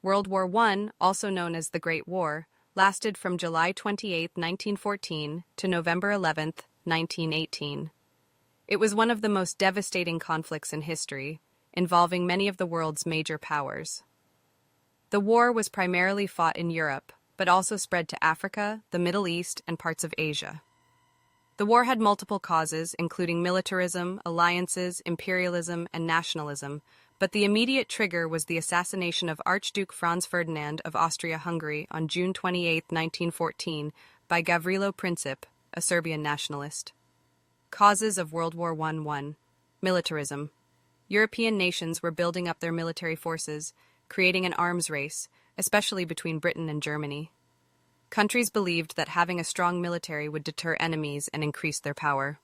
World War I, also known as the Great War, lasted from July 28, 1914 to November 11, 1918. It was one of the most devastating conflicts in history, involving many of the world's major powers. The war was primarily fought in Europe, but also spread to Africa, the Middle East, and parts of Asia. The war had multiple causes, including militarism, alliances, imperialism, and nationalism, but the immediate trigger was the assassination of Archduke Franz Ferdinand of Austria-Hungary on June 28, 1914, by Gavrilo Princip, a Serbian nationalist. Causes of World War I. Militarism. European nations were building up their military forces, creating an arms race, especially between Britain and Germany. Countries believed that having a strong military would deter enemies and increase their power.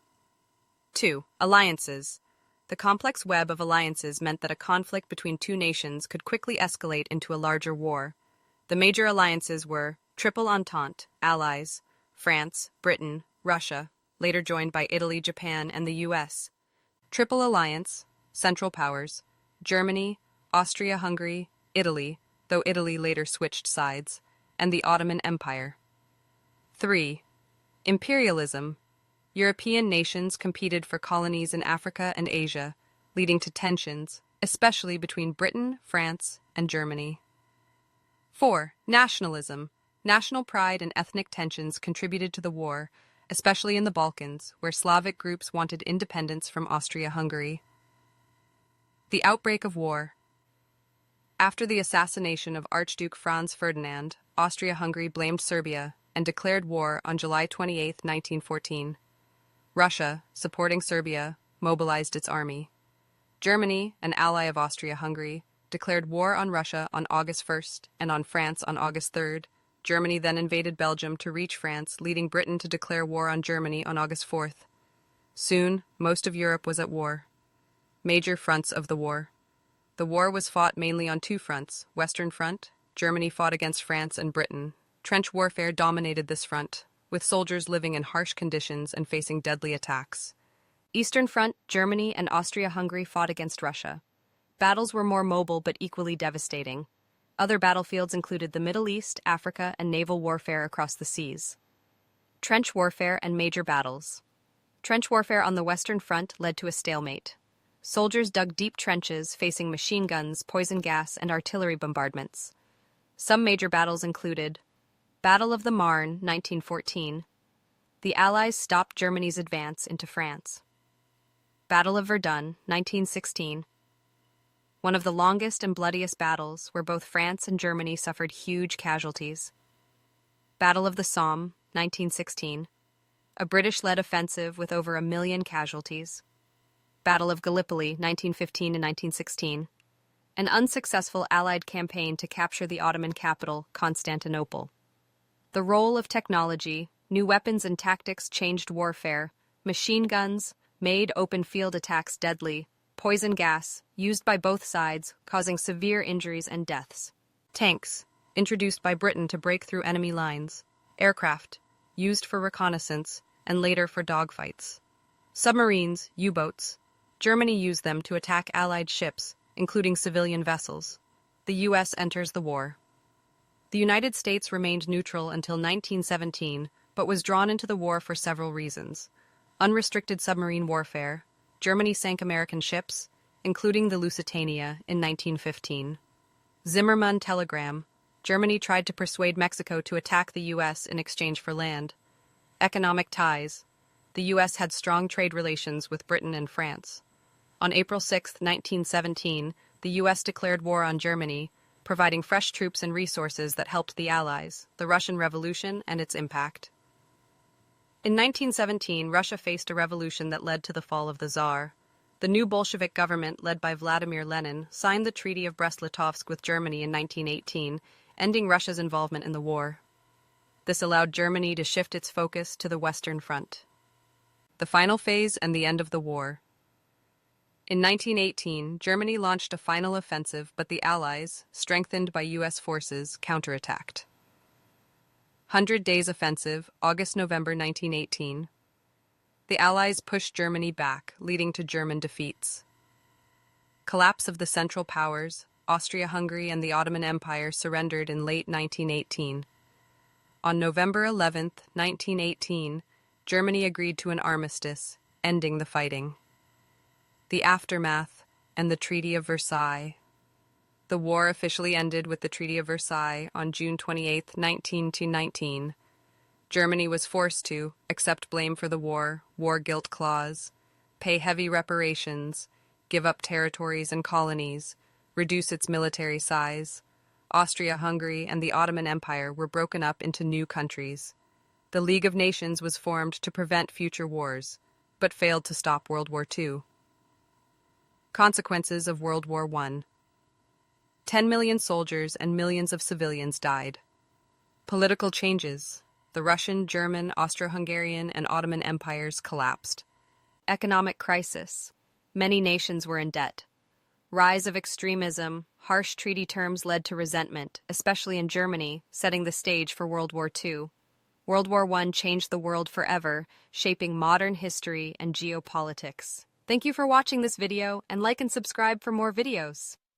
2. Alliances. The complex web of alliances meant that a conflict between two nations could quickly escalate into a larger war. The major alliances were Triple Entente, allies, France, Britain, Russia, later joined by Italy, Japan, and the US. Triple Alliance, Central Powers, Germany, Austria-Hungary, Italy, though Italy later switched sides, and the Ottoman Empire. 3. Imperialism. European nations competed for colonies in Africa and Asia, leading to tensions, especially between Britain, France, and Germany. 4. Nationalism. National pride and ethnic tensions contributed to the war, especially in the Balkans, where Slavic groups wanted independence from Austria-Hungary. The outbreak of war. After the assassination of Archduke Franz Ferdinand, Austria-Hungary blamed Serbia and declared war on July 28, 1914. Russia, supporting Serbia, mobilized its army. Germany, an ally of Austria-Hungary, declared war on Russia on August 1st and on France on August 3rd. Germany then invaded Belgium to reach France, leading Britain to declare war on Germany on August 4th. Soon, most of Europe was at war. Major fronts of the war. The war was fought mainly on two fronts. Western Front, Germany fought against France and Britain. Trench warfare dominated this front, with soldiers living in harsh conditions and facing deadly attacks. Eastern Front, Germany and Austria-Hungary fought against Russia. Battles were more mobile but equally devastating. Other battlefields included the Middle East, Africa, and naval warfare across the seas. Trench warfare and major battles. Trench warfare on the Western Front led to a stalemate. Soldiers dug deep trenches, facing machine guns, poison gas, and artillery bombardments. Some major battles included Battle of the Marne, 1914. The Allies stopped Germany's advance into France. Battle of Verdun, 1916. One of the longest and bloodiest battles, where both France and Germany suffered huge casualties. Battle of the Somme, 1916. A British-led offensive with over 1 million casualties. Battle of Gallipoli, 1915 and 1916. An unsuccessful Allied campaign to capture the Ottoman capital, Constantinople. The role of technology, new weapons and tactics changed warfare. Machine guns made open field attacks deadly. Poison gas, used by both sides, causing severe injuries and deaths. Tanks, introduced by Britain to break through enemy lines. Aircraft, used for reconnaissance and later for dogfights. Submarines, U-boats. Germany used them to attack Allied ships, including civilian vessels. The U.S. enters the war. The United States remained neutral until 1917, but was drawn into the war for several reasons. Unrestricted submarine warfare. Germany sank American ships, including the Lusitania, in 1915. Zimmermann telegram. Germany tried to persuade Mexico to attack the U.S. in exchange for land. Economic ties. The U.S. had strong trade relations with Britain and France. On April 6, 1917, the U.S. declared war on Germany, providing fresh troops and resources that helped the Allies, the Russian Revolution, and its impact. In 1917, Russia faced a revolution that led to the fall of the Tsar. The new Bolshevik government, led by Vladimir Lenin, signed the Treaty of Brest-Litovsk with Germany in 1918, ending Russia's involvement in the war. This allowed Germany to shift its focus to the Western Front. The final phase and the end of the war. In 1918, Germany launched a final offensive, but the Allies, strengthened by U.S. forces, counterattacked. 100 Days Offensive, August-November 1918. The Allies pushed Germany back, leading to German defeats. Collapse of the Central Powers, Austria-Hungary and the Ottoman Empire surrendered in late 1918. On November 11, 1918, Germany agreed to an armistice, ending the fighting. The aftermath and the Treaty of Versailles. The war officially ended with the Treaty of Versailles on June 28, 1919. Germany was forced to accept blame for the war guilt clause, pay heavy reparations, give up territories and colonies, reduce its military size. Austria-Hungary and the Ottoman Empire were broken up into new countries. The League of Nations was formed to prevent future wars, but failed to stop World War II. Consequences of World War I. 10 million soldiers and millions of civilians died. Political changes. The Russian, German, Austro-Hungarian, and Ottoman empires collapsed. Economic crisis. Many nations were in debt. Rise of extremism. Harsh treaty terms led to resentment, especially in Germany, setting the stage for World War II. World War I changed the world forever, shaping modern history and geopolitics. Thank you for watching this video, and like and subscribe for more videos.